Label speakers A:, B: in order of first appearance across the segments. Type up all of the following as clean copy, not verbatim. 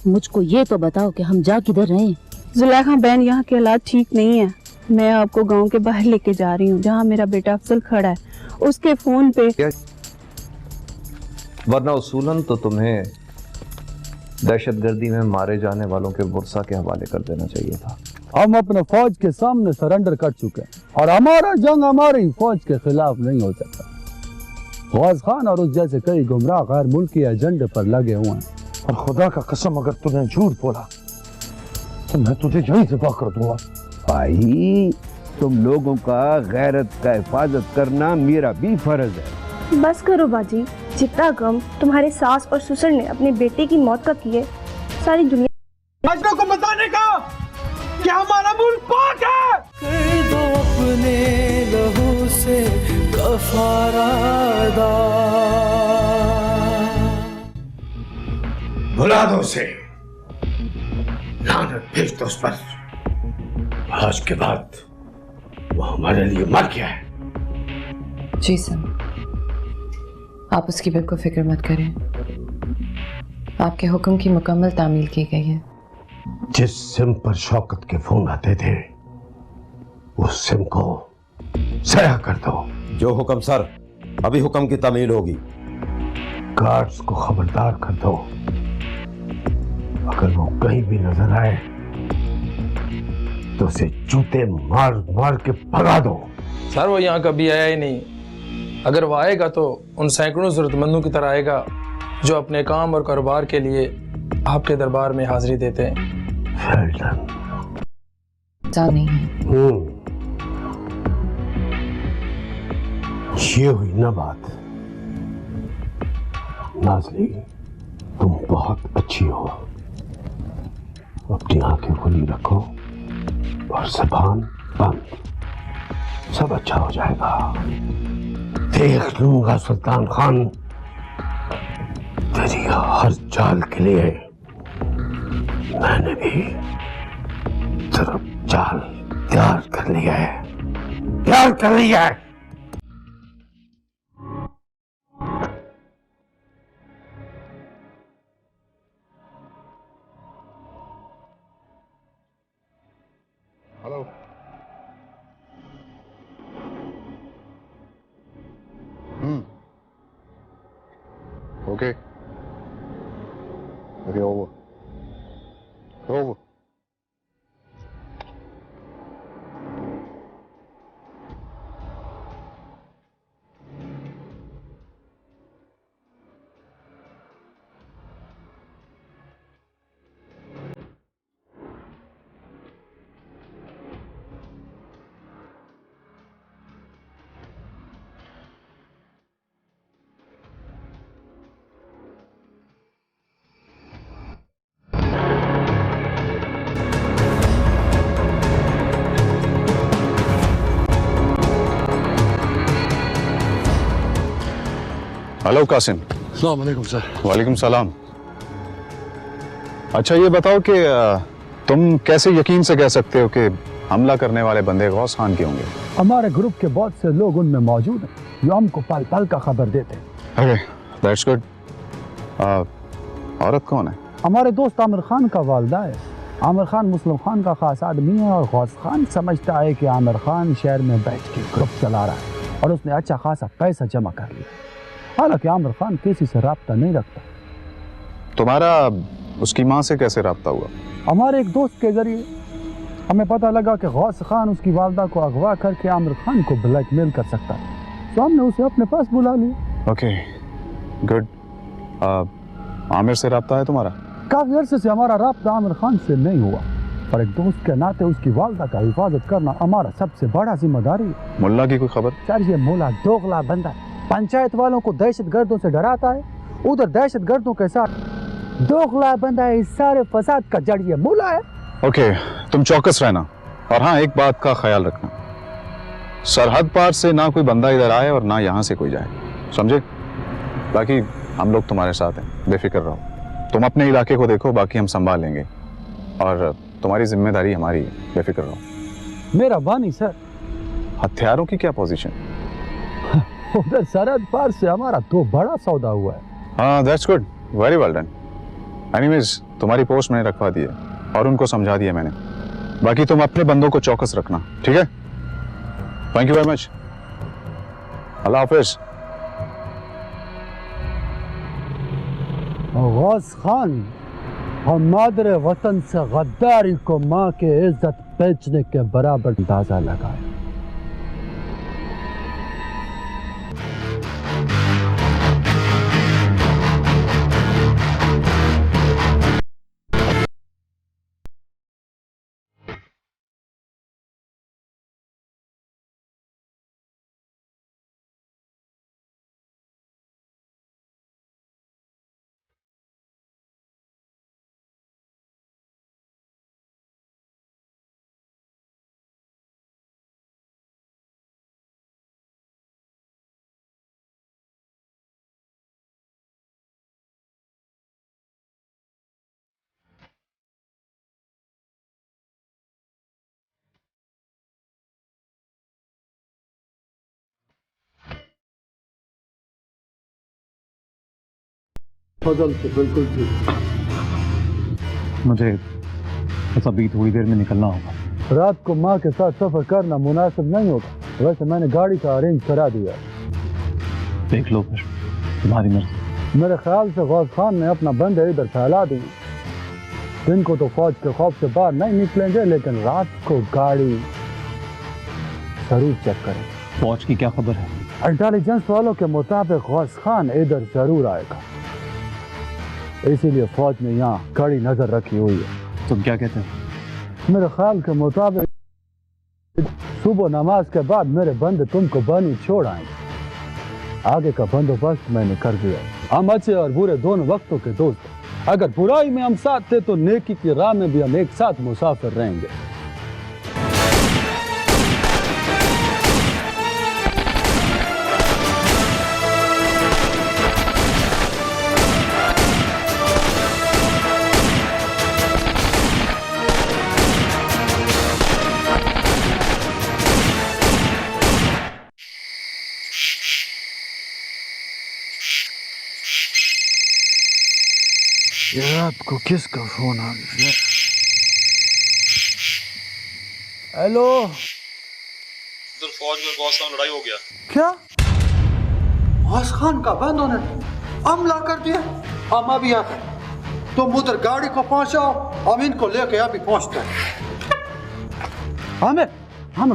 A: मुझको ये तो बताओ कि हम जा किधर रहे हैं?
B: जुलेखा बहन, यहाँ के हालात ठीक नहीं है। मैं आपको गांव के बाहर लेके जा रही हूँ, जहाँ मेरा बेटा अफजल खड़ा है। उसके फोन पे
C: वरना उसूलन तो तुम्हें दहशतगर्दी में मारे जाने वालों के बुरसा के हवाले कर देना चाहिए था।
D: हम अपने फौज के सामने सरेंडर कर चुके हैं और हमारा जंग हमारी फौज के खिलाफ नहीं हो सकता। गौस खान और उस जैसे कई गुमराह गैर मुल्की एजेंडे पर लगे हुए हैं।
E: और खुदा का कसम, अगर तूने झूठ बोला तो मैं तुझे यहीं ज़िबा कर दूंगा।
F: भाई, तुम लोगों का गैरत का हिफाजत करना मेरा भी फर्ज है।
G: बस करो बाजी, जितना गम तुम्हारे सास और ससुर ने अपने बेटे की मौत का किए, सारी दुनिया
E: को बताने का कि हमारा मुल्क पाक है।
H: कर दो अपने लहू से कफारा अदा।
E: भुला दो उसे, लानत भेज दो उस पर। आज के बाद वो हमारे लिए मर गया है।
I: जी सर, आप उसकी बिल्कुल फिक्र मत करें। आपके हुक्म की मुकम्मल तामील की गई है।
E: जिस सिम पर शौकत के फोन आते थे उस सिम को ज़ाया कर दो।
J: जो हुक्म सर, अभी हुक्म की तामील होगी।
E: गार्ड्स को खबरदार कर दो, अगर वो कहीं भी नजर आए तो उसे जूते मार मार के भगा दो।
K: सर वो यहाँ कभी आया ही नहीं। अगर वो आएगा तो उन सैकड़ों जरूरतमंदों की तरह आएगा जो अपने काम और कारोबार के लिए आपके दरबार में हाजिरी देते हैं।
I: नहीं है।
E: ये हुई ना बात। नाज़ली, तुम बहुत अच्छी हो। अपनी आंखें खुली रखो और ज़बान बंद। सब अच्छा हो जाएगा। देख लूंगा सुल्तान खान, तेरी हर चाल के लिए मैंने भी तेरा चाल तैयार कर लिया है, तैयार कर लिया है।
L: Hello, okay. Okay, over. Over.
M: Hello Qasim.
L: अस्सलाम वालेकुम सर।
M: वालेकुम सलाम। अच्छा ये बताओ कि तुम कैसे यकीन से कह सकते हो कि हमला करने वाले बंदे गौस खान के होंगे?
D: हमारे ग्रुप के बहुत से लोग उनमें मौजूद हैं जो हमको पल पल का खबर देते हैं।
M: Okay, that's good. औरत कौन है?
D: हमारे दोस्त आमिर खान का वालदा है। आमिर खान मुस्लिम खान का खास आदमी है और गौस खान समझता है कि आमिर खान शहर में बैठ के ग्रुप चला रहा है और उसने अच्छा खासा पैसा जमा कर लिया। हालांकि आमिर खान किसी से राब्ता नहीं रखता।
M: तुम्हारा उसकी माँ से कैसे राब्ता हुआ?
D: हमारे एक दोस्त के जरिए हमें पता लगा कि गौस खान उसकी वालदा को अगवा करके आमिर खान को ब्लैकमेल कर सकता है, तो हमने उसे अपने पास बुला लिया।
M: Okay, good. आमिर से राब्ता है तुम्हारा?
D: काफी अरसे से हमारा राब्ता आमिर खान से नहीं हुआ, पर एक दोस्त के नाते उसकी वालदा का हिफाजत करना हमारा सबसे बड़ा जिम्मेदारी है।
M: मुल्ला की कोई खबर?
D: सर ये मुल्ला दोगला बंदा पंचायत वालों को दहशतगर्दों से डराता है, उधर दहशतगर्दों के साथ दोगला बंदा है। इस सारे फसाद का जड़ ये मुल्ला है।
M: ओके, तुम चौकस रहना और हाँ एक बात का ख्याल रखना, सरहद पार से ना कोई बंदा इधर आए और ना यहाँ से कोई जाए, समझे? बाकी हम लोग तुम्हारे साथ हैं, बेफिक्र रहो। तुम अपने इलाके को देखो, बाकी हम संभाल लेंगे और तुम्हारी जिम्मेदारी हमारी है, बेफिक्र रहो।
D: मेरा बानी सर।
M: हथियारों की क्या पोजीशन?
D: उधर सरहद पार से हमारा तो बड़ा सौदा हुआ है।
M: हाँ, that's good, very well done. Anyways तुम्हारी पोस्ट मैंने रखवा दी है और उनको समझा दिया मैंने। बाकी तुम अपने बंदों को चौकस रखना, ठीक है? Thank you very much. अल्लाह हाफिज।
D: गौस खान, हम मादर वतन से गद्दारी को माँ के इज्जत बेचने के बराबर अंदाजा लगाए।
L: फजल तो बिल्कुल ठीक।
C: मुझे बस अभी थोड़ी देर में निकलना होगा।
D: रात को माँ के साथ सफर करना मुनासिब नहीं होगा। वैसे मैंने गाड़ी का अरेंज करा दिया।
C: देख लो फिर, तुम्हारी मर्जी।
D: मेरे ख्याल से गौस खान ने अपना बंदे इधर फैला दी। दिन को तो फौज के खौफ से बाहर नहीं निकलेंगे, लेकिन रात को गाड़ी जरूर चेक करें।
C: फौज की क्या खबर है?
D: इंटेलिजेंस वालों के मुताबिक गौस खान इधर जरूर आएगा, इसीलिए फौज ने यहाँ कड़ी नजर रखी हुई है।
C: तुम क्या कहते हो?
D: मेरे ख्याल के मुताबिक सुबह नमाज के बाद मेरे बंदे तुमको बनी छोड़ आएंगे। आगे का बंदोबस्त मैंने कर दिया। हम अच्छे और बुरे दोनों वक्तों के दोस्त हैं। अगर बुराई में हम साथ थे तो नेकी की राह में भी हम एक साथ मुसाफिर रहेंगे। रात को किसका फोन आ गया? हेलो,
M: उधर फौज में गौस खान लड़ाई हो गया।
D: क्या गौस खान का बंदों ने हमला कर दिया? हम अभी आ गए, तुम उधर गाड़ी को पहुंचाओ, हम इनको लेके अभी पहुंचते हैं। आमिर खान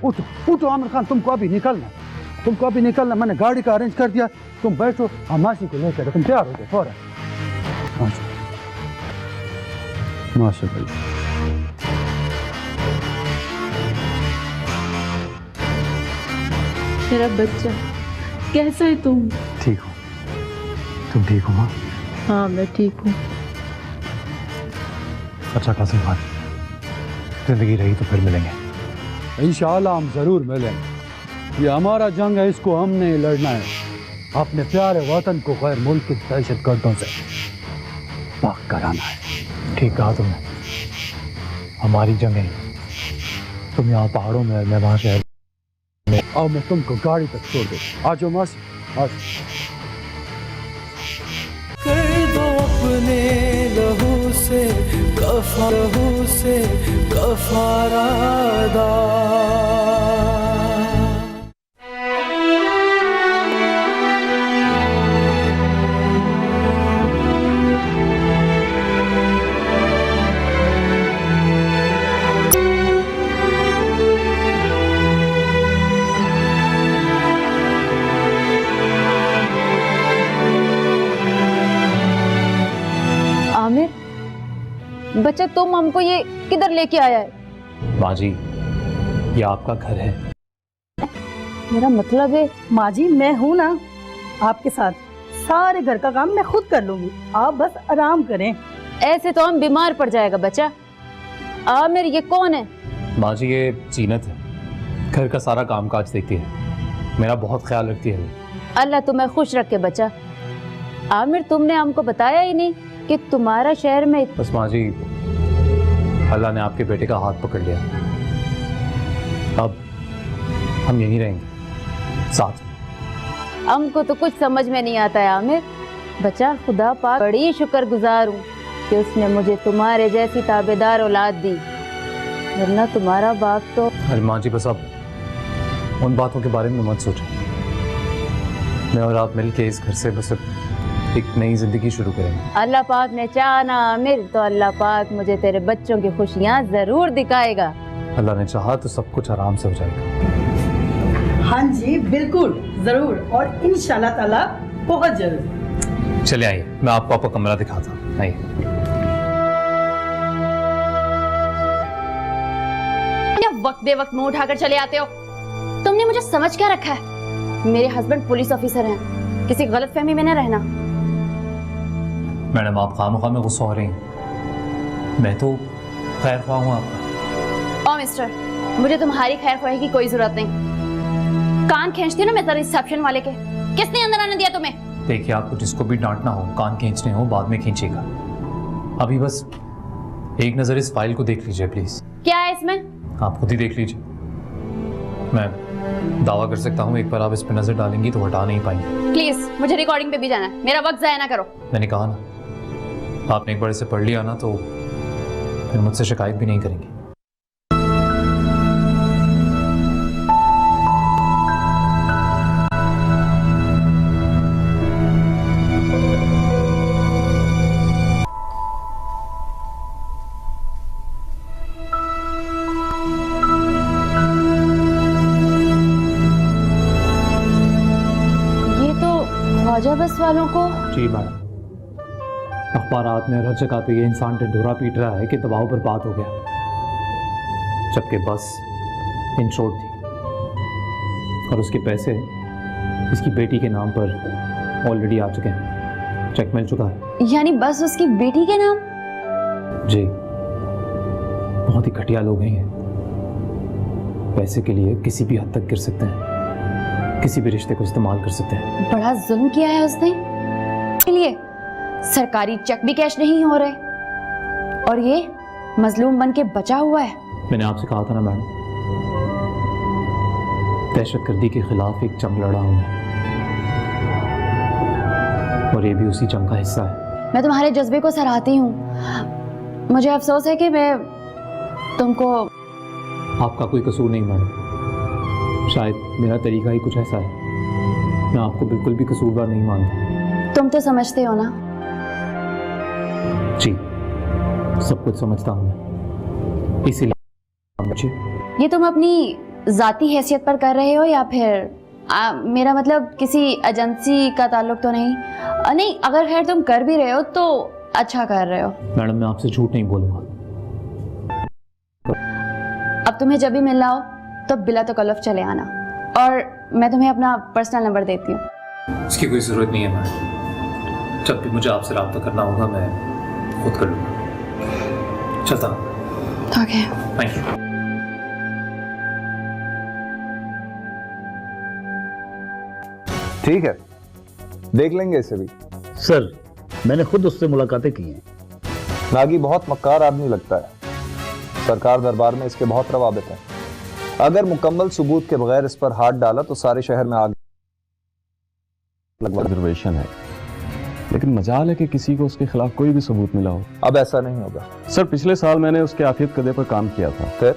D: उठो उठो। आमिर खान तुमको अभी निकलना, मैंने गाड़ी का अरेंज कर दिया। तुम बैठो, हम मासी को लेकर तुम तैयार हो गए फौरन। माशाअल्लाह।
B: मेरा बच्चा, कैसा है तुम?
C: ठीक हो? तुम ठीक हो माँ?
B: हाँ मैं ठीक हूँ।
C: अच्छा कासिम खान, जिंदगी रही तो फिर मिलेंगे
D: इंशाअल्लाह। हम जरूर मिलेंगे। ये हमारा जंग है, इसको हमने लड़ना है। अपने प्यारे वतन को गैर मुल्की दहशतगर्दों से पाक कराना है।
C: ठीक कहा तुमने, हमारी जंग है। तुम यहाँ पहाड़ों में, मैं वहाँ शहर में।
D: आओ मैं तुमको गाड़ी तक छोड़ दे। आ जाओ मासी,
H: कर दो अपने लहू से कफारा अदा।
A: बच्चा तुम हमको ये किधर लेके आया है?
C: माँ जी, ये आपका घर है।
A: मेरा मतलब है
B: माँ जी, मैं हूँ ना आपके साथ। सारे घर का काम मैं खुद कर लूंगी, आप बस आराम करें।
A: ऐसे तो हम बीमार पड़ जाएगा बच्चा। आमिर ये कौन है?
C: माँ जी ये जीनत है, घर का सारा काम काज देखती है, मेरा बहुत ख्याल रखती है।
A: अल्लाह तुम्हें खुश रखे बच्चा। आमिर तुमने हमको बताया ही नहीं कि तुम्हारा शहर में।
C: बस माँ जी, अल्लाह ने आपके बेटे का हाथ पकड़ लिया, अब हम यहीं रहेंगे साथ।
A: हमको तो कुछ समझ में नहीं आता है आमिर। बच्चा, खुदा पाक बड़ी शुक्रगुजार हूँ कि उसने मुझे तुम्हारे जैसी ताबेदार औलाद दी, वरना तुम्हारा बाप तो।
C: अरे माँ जी, बस आप उन बातों के बारे में मत सोचें। मैं और आप मिलके इस घर से बस एक नई जिंदगी शुरू करेंगे।
A: अल्लाह पाक ने चाहा ना आमिर, तो अल्लाह पाक मुझे तेरे बच्चों की खुशियाँ जरूर दिखाएगा।
C: अल्लाह ने चाहा तो सब कुछ आराम से हो जाएगा।
N: हाँ जी बिल्कुल, जरूर, और इंशाल्लाह ताला बहुत जरूर।
C: चले आइए, मैं आपको आपका कमरा दिखाता हूँ। आइए।
O: वक्त बे वक्त मुंह उठाकर चले आते हो। तुमने मुझे समझ क्या रखा है? मेरे हस्बैंड पुलिस ऑफिसर हैं, किसी गलतफहमी में न रहना।
C: मैडम, आप खामखा में गुस्सा हो रही हैं। मैं तो खैर ख्वाह हूँ आपका।
O: ओ मिस्टर, मुझे तुम्हारी खैर ख्वाही की कोई जरूरत नहीं। कान खींचती हो ना मैं रिसेप्शन वाले के। किसने अंदर आने दिया तुम्हें?
C: देखिए, आपको जिसको भी डांटना हो, कान खींचने हो, बाद में खींचेगा। अभी बस एक नजर इस फाइल को देख लीजिए प्लीज।
O: क्या है इसमें?
C: आप खुद ही देख लीजिए। मैं दावा कर सकता हूँ एक बार आप इस पर नजर डालेंगी तो हटा नहीं पाएंगे।
O: प्लीज, मुझे रिकॉर्डिंग पे भी जाना है, मेरा वक्त जाया ना करो।
C: मैंने कहा ना, आपने एक बार इसे पढ़ लिया ना तो फिर मुझसे शिकायत भी नहीं करेंगी।
O: ख्वाजा बस वालों को?
C: जी मैडम, अखबारात में हर जगह पे ये इंसान ढिंढोरा पीट रहा है कि दबाव पर बात हो गया, जबकि बस इन शॉर्ट थी और उसके पैसे इसकी बेटी के नाम पर ऑलरेडी आ चुके हैं। चेक मिल चुका है।
O: यानी बस उसकी बेटी के नाम?
C: जी, बहुत ही घटिया लोग हैं ये। पैसे के लिए किसी भी हद तक गिर सकते हैं, किसी भी रिश्ते को इस्तेमाल कर सकते हैं।
O: बड़ा जुल्म किया है उसने। के लिए सरकारी चेक भी कैश नहीं हो रहे और ये मजलूम बन के बचा हुआ है।
C: मैंने आपसे कहा था ना मैडम, दहशतगर्दी के खिलाफ एक जंग लड़ा हूं मैं, और ये भी उसी जंग का हिस्सा है।
O: मैं तुम्हारे जज्बे को सराहती हूँ। मुझे अफसोस है कि मैं तुमको।
C: आपका कोई कसूर नहीं मैडम, शायद मेरा तरीका ही कुछ ऐसा है। मैं आपको बिल्कुल भी कसूरवार नहीं मानता।
O: तुम तो समझते हो ना?
C: जी, सब कुछ समझता हूँ मैं, इसीलिए।
O: ये तुम अपनी जाती हैसियत पर कर रहे हो या फिर मेरा मतलब किसी एजेंसी का ताल्लुक तो नहीं? नहीं, अगर खैर तुम कर भी रहे हो तो अच्छा कर रहे हो।
C: मैडम, मैं आपसे झूठ नहीं बोलूँगा।
O: अब तुम्हें जब भी मिलना हो तो बिला तकल्लुफ चले आना, और मैं तुम्हें अपना पर्सनल नंबर देती हूँ।
C: इसकी कोई ज़रूरत नहीं है मैडम, जब भी मुझे आपसे रब्ता करना होगा मैं खुद कर लूँगा। चलता हूँ।
O: Okay,
C: thank you.
M: ठीक है, देख लेंगे इसे भी।
D: सर, मैंने खुद उससे मुलाकातें की हैं।
M: नागी बहुत मक्कार आदमी लगता है। सरकार दरबार में इसके बहुत रवाबित हैं। अगर मुकम्मल सबूत के बगैर इस पर हाथ डाला तो सारे शहर में आग लगभग
P: रिजर्वेशन है, लेकिन मजाल है कि किसी को उसके खिलाफ कोई भी सबूत मिला हो।
M: अब ऐसा नहीं होगा
P: सर। पिछले साल मैंने उसके आफियत कदे पर काम किया था,
M: फिर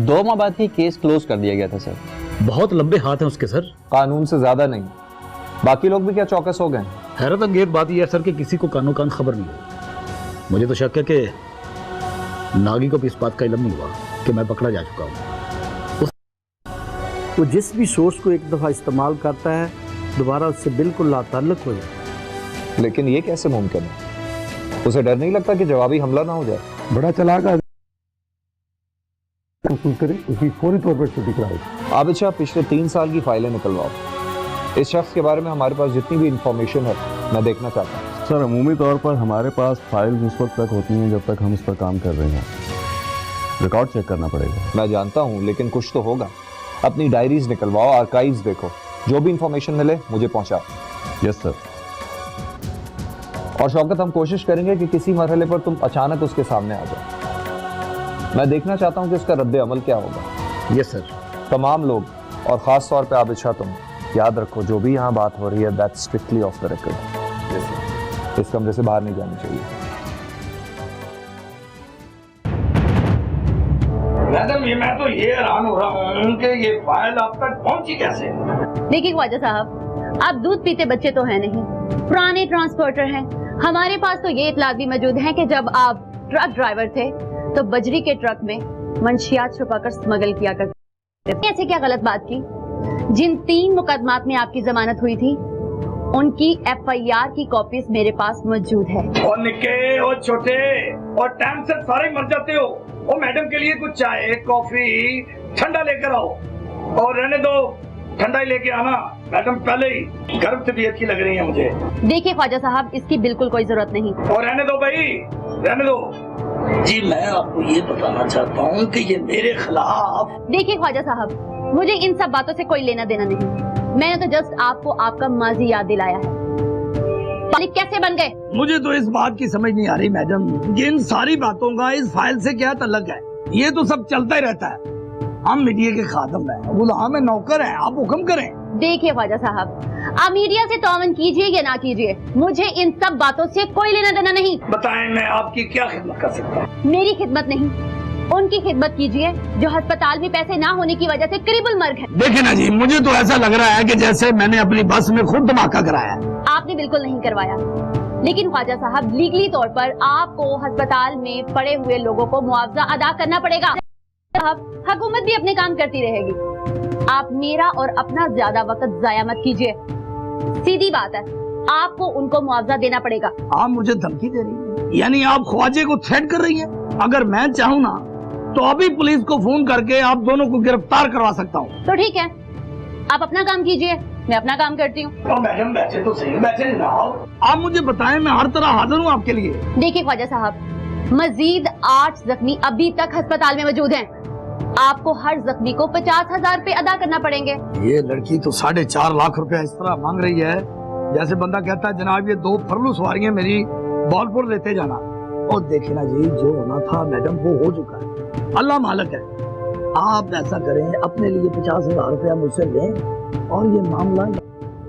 Q: 2 माह बाद ही केस क्लोज कर दिया गया था सर।
D: बहुत लंबे हाथ हैं उसके सर।
M: कानून से ज्यादा नहीं। बाकी लोग भी क्या चौकस हो गए?
D: हैरत अंगेज बात यह है सर कि किसी को कानो कान खबर नहीं हो। मुझे तो शक है कि नागी को भी इस बात का इल्म नहीं हुआ कि मैं पकड़ा जा चुका हूँ। वो जिस भी सोर्स को एक दफा इस्तेमाल करता है, दोबारा उससे बिल्कुल लाताल्लुक हो जाए।
M: लेकिन ये कैसे मुमकिन है? उसे डर नहीं लगता कि जवाबी हमला ना हो जाए?
L: बड़ा चालाक आदमी करे, उसकी फौरी तौर पर छुट्टी कराए।
M: आबिद शाह, पिछले 3 साल की फाइलें निकलवाओ। इस शख्स के बारे में हमारे पास जितनी भी इंफॉर्मेशन है मैं देखना चाहता हूँ।
P: सर, अमूमी तौर पर हमारे पास फाइल्स उस वक्त तक होती हैं जब तक हम इस पर काम कर रहे हैं। रिकॉर्ड चेक करना पड़ेगा।
M: मैं जानता हूँ, लेकिन कुछ तो होगा। अपनी डायरीज निकलवाओ, आर्काइव्स देखो, जो भी इंफॉर्मेशन मिले मुझे पहुंचाओ।
P: Yes sir.
M: और शौकत, हम कोशिश करेंगे कि किसी मरहले पर तुम अचानक उसके सामने आ जाओ। मैं देखना चाहता हूं कि उसका रद्द अमल क्या होगा।
D: Yes sir.
M: तमाम लोग, और खास तौर पे आबिद शाह, तुम याद रखो जो भी यहाँ बात हो रही है that's strictly of the record. वजह से इस कमरे से बाहर नहीं जानी चाहिए।
R: मैडम ये मैं तो ये हैरान हो रहा हूँ कि ये फाइल आप तक पहुंची कैसे?
A: देखिए ख्वाजा साहब, आप दूध पीते बच्चे तो हैं नहीं, पुराने ट्रांसपोर्टर हैं। हमारे पास तो ये इतला भी मौजूद है कि जब आप ट्रक ड्राइवर थे तो बजरी के ट्रक में मंशियात छुपाकर स्मगल किया करते थे। ऐसे क्या गलत बात की? जिन 3 मुकदमात में आपकी जमानत हुई थी उनकी FIR की कॉपीज मेरे पास मौजूद है।
R: और निक्के और छोटे और टाइम से सारे मर जाते हो। और मैडम के लिए कुछ चाय कॉफी ठंडा लेकर आओ। और रहने दो, ठंडा ही लेके आना। मैडम पहले ही गर्म तबीयत की लग रही है मुझे।
A: देखिए ख्वाजा साहब, इसकी बिल्कुल कोई जरूरत नहीं।
R: और रहने दो भाई, रहने दो जी। मैं आपको ये बताना चाहता हूँ कि ये मेरे खिलाफ।
A: देखिए ख्वाजा साहब, मुझे इन सब बातों से कोई लेना देना नहीं। मैंने तो जस्ट आपको आपका माजी याद दिलाया है। मालिक कैसे बन गए?
R: मुझे तो इस बात की समझ नहीं आ रही मैडम, इन सारी बातों का इस फाइल से क्या ताल्लुक है? ये तो सब चलता ही रहता है। हम मीडिया के खादम हैं, गुलाम है, नौकर हैं, आप हुक्म करें।
A: देखिए ख्वाजा साहब, आप मीडिया से तौवन कीजिए या ना कीजिए, मुझे इन सब बातों से कोई लेना देना नहीं।
R: बताएं मैं आपकी क्या खिदमत कर सकता हूँ?
A: मेरी खिदमत नहीं, उनकी खिदमत कीजिए जो अस्पताल में पैसे ना होने की वजह से करीबुल मर गए।
R: देखिए ना जी, मुझे तो ऐसा लग रहा है कि जैसे मैंने अपनी बस में खुद धमाका कराया।
A: आपने बिल्कुल नहीं करवाया, लेकिन ख्वाजा साहब लीगली तौर पर आपको अस्पताल में पड़े हुए लोगों को मुआवजा अदा करना पड़ेगा। हुकूमत भी अपने काम करती रहेगी। आप मेरा और अपना ज्यादा वक्त जाया मत कीजिए। सीधी बात है, आपको उनको मुआवजा देना पड़ेगा।
R: आप मुझे धमकी दे रही हैं? यानी आप ख्वाजे को थ्रेट कर रही हैं? अगर मैं चाहूँ ना तो अभी पुलिस को फोन करके आप दोनों को गिरफ्तार करवा सकता हूँ।
A: तो ठीक है, आप अपना काम कीजिए, मैं अपना काम करती हूँ।
R: तो मैडम बैठे तो सही, बैठे ना। आप मुझे बताएं, मैं हर तरह हाजिर हूँ आपके लिए।
A: देखिए ख्वाजा साहब, मजीद 8 जख्मी अभी तक अस्पताल में मौजूद हैं। आपको हर जख्मी को 50,000 रुपए अदा करना पड़ेंगे।
R: ये लड़की तो 4.5 लाख रुपया इस तरह मांग रही है जैसे बंदा कहता है जनाब ये 2 फरलू सवारियां मेरी बॉलपुर लेते जाना। और देखिए ना जी, जो होना था मैडम वो हो चुका है। अल्लाह मालिक है। आप ऐसा करें, अपने लिए 50,000 रुपया मुझसे लें और ये मामला।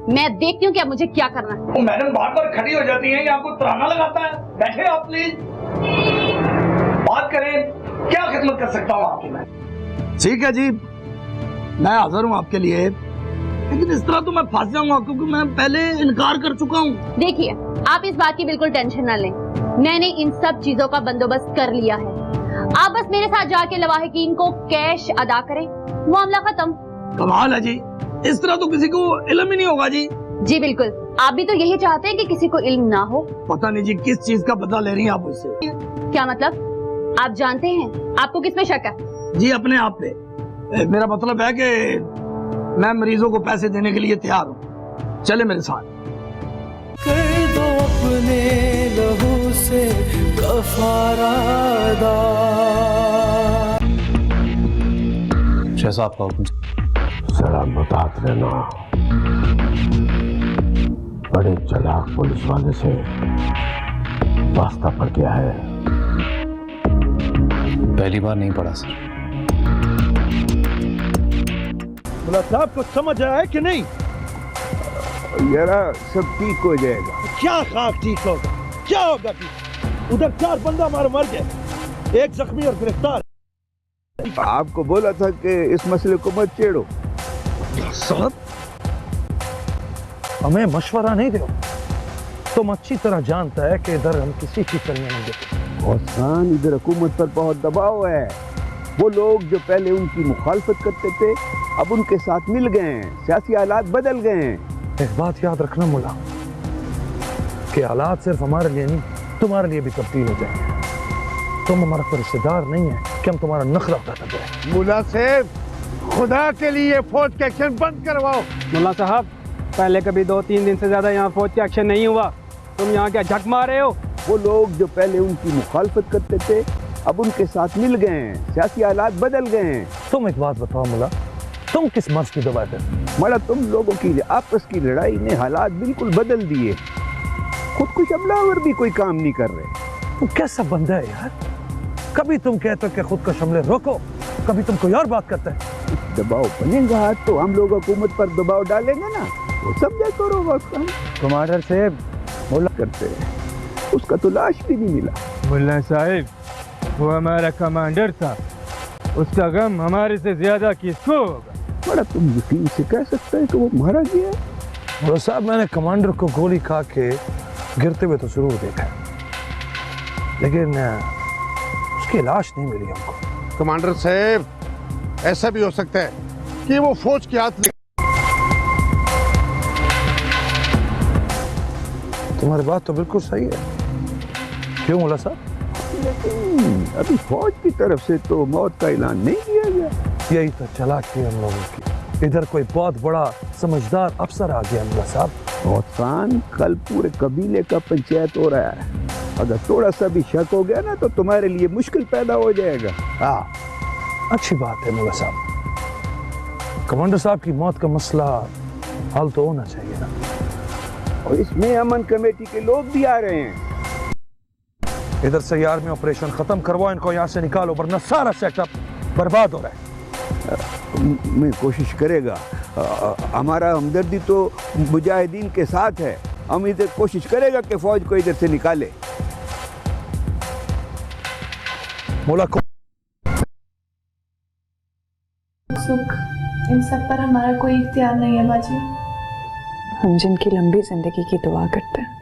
A: मैं देखती हूँ कि अब मुझे क्या करना है।
R: तो मैडम बार बार खड़ी हो जाती है, ये आपको तराना लगाता है। बैठे आप प्लीज, बात करें, क्या खिदमत कर सकता हूँ आपकी मैं? ठीक है जी, मैं हाजिर हूँ आपके लिए, लेकिन इस तरह तो मैं फंस जाऊंगा क्योंकि मैं पहले इनकार कर चुका हूँ।
A: देखिए, आप इस बात की बिल्कुल टेंशन ना लें, मैंने इन सब चीजों का बंदोबस्त कर लिया है। आप बस मेरे साथ जाके लवाहिकीन को कैश अदा करें, मामला खत्म।
R: कमाल है जी, इस तरह तो किसी को इल्म ही नहीं होगा जी।
A: जी बिल्कुल, आप भी तो यही चाहते हैं कि किसी को इल्म ना हो।
R: पता नहीं जी किस चीज का बदला ले रही हैं आप मुझसे।
A: क्या मतलब? आप जानते हैं आपको किस पे शक है?
R: जी अपने आप पे। मेरा मतलब है कि मैं मरीजों को पैसे देने के लिए तैयार हूँ, चले मेरे साथ।
H: कर दो अपने लहू से कफारा अदा।
C: शाह साहब का हुक्म।
E: सलामत रहना। बड़े चालाक पुलिस वाले से वास्ता पड़ गया है।
C: पहली बार नहीं पड़ा सर।
S: मुला साहब को समझ आया है कि नहीं?
F: यारा सब ठीक हो जाएगा।
S: क्या खाक ठीक होगा? क्या होगा ठीक? उधर 4 बंदा हमारे मर गए, 1 जख्मी और गिरफ्तार।
F: आपको बोला था कि इस मसले को मत छेड़ो।
S: साहब हमें मशवरा नहीं दो, तुम अच्छी तरह जानता है कि इधर हम किसी की चलने नहीं देते।
F: और खान इधर हुकूमत पर बहुत दबाव है। वो लोग जो पहले उनकी मुखालफत करते थे अब उनके साथ मिल गए हैं, सियासी हालात बदल गए हैं।
S: एक बात याद रखना मुला, कि हालात सिर्फ हमारे लिए नहीं तुम्हारे लिए भी तब्दील हो जाएंगे। तुम हमारा कोई रिश्तेदार नहीं है कि हम तुम्हारा नखरा उठाते जाए।
E: मुला साहब खुदा के लिए फौज के एक्शन बंद करवाओ।
T: मुला साहब पहले कभी 2-3 दिन से ज्यादा यहाँ फौज का एक्शन नहीं हुआ, तुम यहाँ क्या झक मार रहे हो?
F: वो लोग जो पहले उनकी मुखालफत करते थे अब उनके साथ मिल गए हैं, सियासी हालात बदल गए हैं।
S: तुम एक बात बताओ मुला, तुम किस मर्ज की दवा थे?
F: मरा तुम लोगों की आपस की लड़ाई ने हालात बिल्कुल बदल दिए। खुद कुछ हमलावर भी कोई काम नहीं कर रहे।
S: तुम कैसा बंदा है यार? कभी तुम कहते हो कि खुद को हमले रोको, कभी तुम कोई और बात करते हैं।
F: दबाव बनेगा तो हम लोग हुकूमत पर दबाव डालेंगे ना, वो समझा करो।
T: कमांडर साहब
F: मौला करते हैं, उसका तो लाश भी नहीं मिला।
T: मुल्ला साहिब, वो हमारा कमांडर था, उसका गम हमारे से ज्यादा किसको होगा?
F: बड़ा तुम यकीन से कह सकते हैं कि वो मारा गया?
S: मौला साहब, मैंने कमांडर को गोली खा के गिरते हुए तो जरूर देखा, लेकिन उसकी लाश नहीं मिली हमको।
E: कमांडर साहब, ऐसा भी हो सकता है कि वो फौज के हाथ।
S: तुम्हारी बात तो बिल्कुल सही है। क्यों मौला साहब?
F: लेकिन अभी फौज की तरफ से तो मौत का ऐलान नहीं किया गया।
S: यही तो चालाकी हम लोगों की। इधर कोई बहुत बड़ा समझदार अफसर आ गया मौला साहब।
F: बहुत खान, कल पूरे कबीले का पंचायत हो रहा है, अगर थोड़ा सा भी शक हो गया ना तो तुम्हारे लिए मुश्किल पैदा हो जाएगा।
S: हाँ, अच्छी बात है मौला साहब। कमांडर साहब की मौत का मसला हल तो होना चाहिए ना।
F: और इसमें अमन कमेटी के लोग भी आ रहे हैं।
S: इधर से आर्मी ऑपरेशन खत्म करवाओ, इनको यहाँ से निकालो, वरना सारा सेटअप बर्बाद हो रहा है।
F: मैं कोशिश करेगा, हमारा हमदर्दी तो मुजाहिदीन के साथ है, हम इधर कोशिश करेगा कि फौज को इधर से निकाले।
S: मौला को
U: सुख, इन सब पर हमारा कोई इख्तियार नहीं है बाजी।
V: हम जिनकी लंबी जिंदगी की दुआ करते हैं,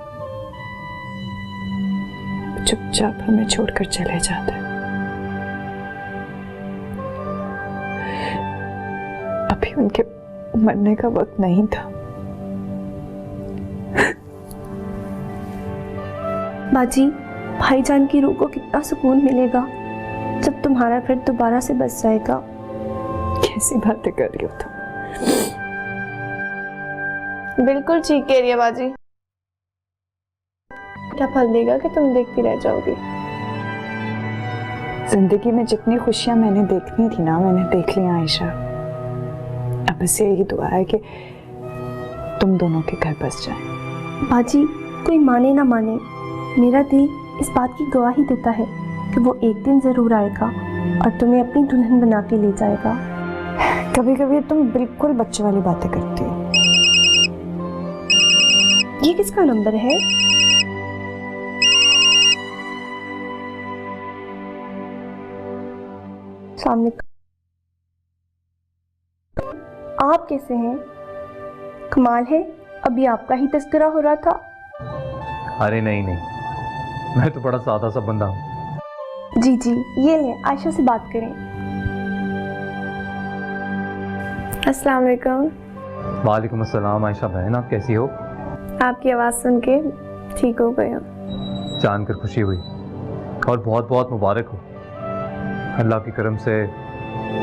V: चुपचाप हमें छोड़कर चले जाते हैं। अभी उनके मरने का वक्त नहीं था।
G: बाजी, भाईजान की रूह को कितना सुकून मिलेगा जब तुम्हारा घर दोबारा से बस जाएगा।
V: कैसी बातें कर रही हो तुम?
U: बिल्कुल ठीक कह रही है बाजी। क्या फल देगा कि तुम देखती रह जाओगी।
V: जिंदगी में जितनी खुशियां मैंने देखनी थी ना, मैंने देख ली आयशा। अब बस यही दुआ है कि तुम दोनों के घर बस जाए।
G: बाजी, कोई माने ना माने, मेरा दिल इस बात की गवाही देता है कि वो एक दिन जरूर आएगा और तुम्हें अपनी दुल्हन बना के ले जाएगा।
V: कभी कभी तुम बिल्कुल बच्चे वाली बातें करती हो।
G: ये किसका नंबर है? सामने। आप कैसे हैं? कमाल है, अभी आपका ही तस्करा हो रहा था।
C: अरे नहीं, मैं तो बड़ा सादा सा बंदा हूँ।
G: जी जी, ये ले, आयशा से बात करें।
U: अस्सलाम वालेकुम।
C: वालेकुम अस्सलाम। आयशा बहन, आप कैसी हो?
U: आपकी आवाज़ सुन के ठीक हो गई हूँ।
C: जानकर खुशी हुई और बहुत बहुत मुबारक हो। अल्लाह की करम से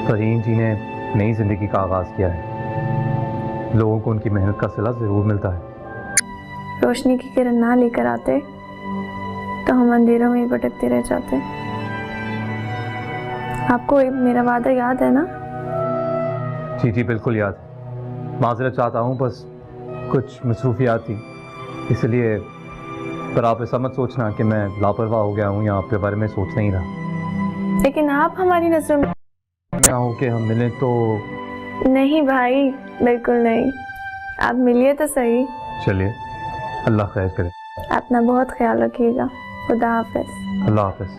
C: फरीन जी ने नई ज़िंदगी का आगाज़ किया है। लोगों को उनकी मेहनत का सिला ज़रूर मिलता है।
U: रोशनी की किरण ना लेकर आते तो हम अंधेरों में ही भटकते रह जाते। आपको मेरा वादा याद है ना?
C: जी जी, बिल्कुल याद है। माजरत चाहता हूँ, बस कुछ मसरूफियात थी इसलिए। पर आप ऐसा मत सोचना कि मैं लापरवाह हो गया हूँ या आपके बारे में सोच नहीं रहा।
U: लेकिन आप हमारी नजरों में
C: ना हो कि हम मिलें तो।
U: नहीं भाई, बिल्कुल नहीं। आप मिलिए तो सही।
C: चलिए, अल्लाह खैर करे।
U: अपना बहुत ख्याल रखिएगा। खुदा हाफिज।
C: अल्लाह हाफिज।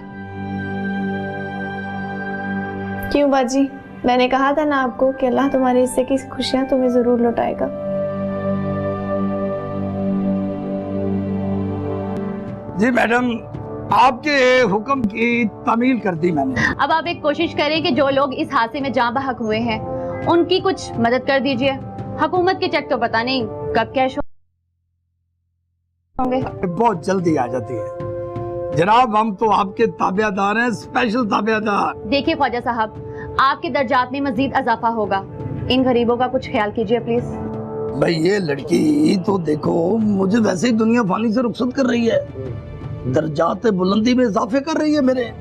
U: क्यों बाजी, मैंने कहा था ना आपको कि अल्लाह तुम्हारे हिस्से की खुशियां तुम्हें जरूर लौटाएगा।
R: जी मैडम, आपके हुक्म की तामील कर दी मैंने।
A: अब आप एक कोशिश करें कि जो लोग इस हादसे में जान बहक हुए हैं उनकी कुछ मदद कर दीजिए। हुकूमत के चेक तो पता नहीं कब कैश होंगे।
R: बहुत जल्दी आ जाती है जनाब, हम तो आपके ताबेदार हैं, स्पेशल ताबेदार।
A: देखिए ख्वाजा साहब, आपके दर्जात में मजीद इजाफा होगा। इन गरीबों का कुछ ख्याल कीजिए प्लीज।
R: भाई ये लड़की तो देखो, मुझे वैसे ही दुनिया फानी से रुखसत कर रही है, दर्जात बुलंदी में इजाफे कर रही है मेरे।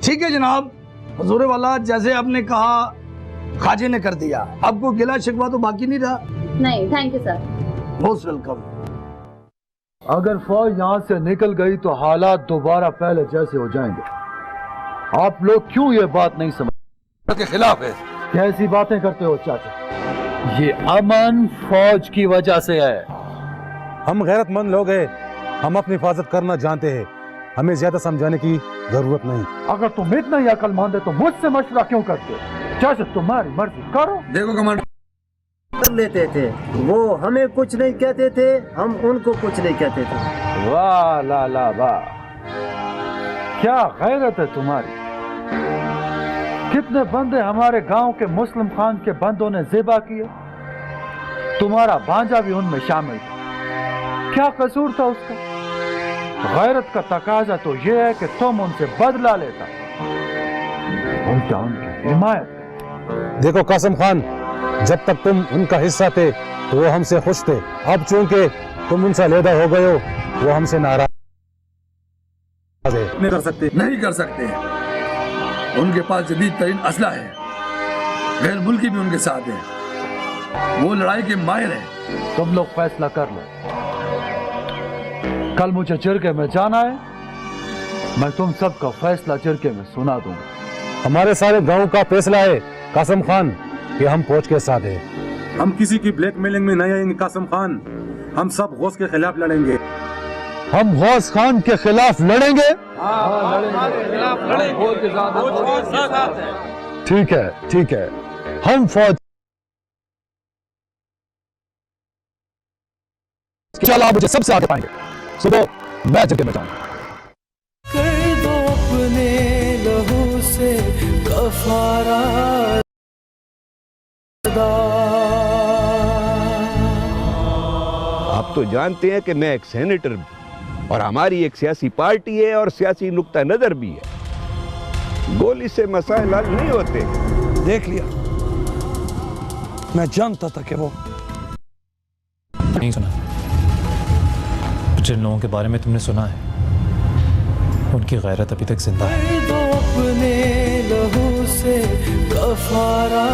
R: ठीक है जनाब, हुजूर वाला जैसे आपने कहा खाजे ने कर दिया। आपको गिला शिकवा तो बाकी नहीं रहा।
A: नहीं, thank you sir.
R: Most welcome.
D: अगर फौज यहाँ से निकल गई तो हालात दोबारा पहले जैसे हो जाएंगे। आप लोग क्यों ये बात नहीं समझ
E: के खिलाफ है?
D: कैसी बातें करते हो चाचा? ये अमन फौज की वजह से है।
S: हम गैरतमंद लोग हैं,
L: हम अपनी हिफाजत करना जानते हैं, हमें ज्यादा समझाने की जरूरत नहीं।
S: अगर तुम इतना ही अक्लमंद है तो मुझसे मशवरा क्यों करते? जैसे तुम्हारी मर्जी करो।
J: देखो कमांडर, कर लेते थे, वो हमें कुछ नहीं कहते थे, हम उनको कुछ नहीं कहते थे।
S: वाह ला वाह, क्या गैरत है तुम्हारी। कितने बंदे हमारे गांव के मुस्लिम खान के बंदों ने ज़िबा किए, तुम्हारा भांजा भी उनमें शामिल था। क्या कसूर था उसका? गैरत का तकाजा तो यह है कि तुम उनसे बदला लेता, उनका उनकी हिमायत।
L: देखो कासिम खान, जब तक तुम उनका हिस्सा थे तो वो हमसे खुश थे। अब चूंकि तुम उनसे अलहदा हो गए हो, वो हमसे नाराज है।
R: नहीं कर सकते। उनके पास जदीद तरीन असला है, गैर मुल्की भी उनके साथ है, वो लड़ाई के माहिर है।
S: तुम लोग फैसला कर लो। कल मुझे चिरके में जाना है, मैं तुम सबका फैसला चिरके में सुना दूंगा।
L: हमारे सारे गांव का फैसला है कासिम खान कि हम फौज के साथ हैं। हम किसी की ब्लैकमेलिंग में नहीं आएंगे कासिम खान, हम सब गौस के खिलाफ लड़ेंगे।
S: हम गौस खान के खिलाफ लड़ेंगे? ठीक है, हम फौज।
L: चलो आप मुझे सबसे आगे पाएंगे, सुबह मैं जगह में जाऊंगा।
H: कर दो अपने लहू से कफारा,
F: आप तो जानते हैं कि मैं एक सेनेटर भी, और हमारी एक सियासी पार्टी है और सियासी नुक्ता नजर भी है। गोली से मसाइल हल नहीं होते।
S: देख लिया, मैं जानता था कि वो
C: नहीं सुना। जिन लोगों के बारे में तुमने सुना है, उनकी गैरत अभी तक जिंदा है।
H: कर दो अपने लहू से कफारा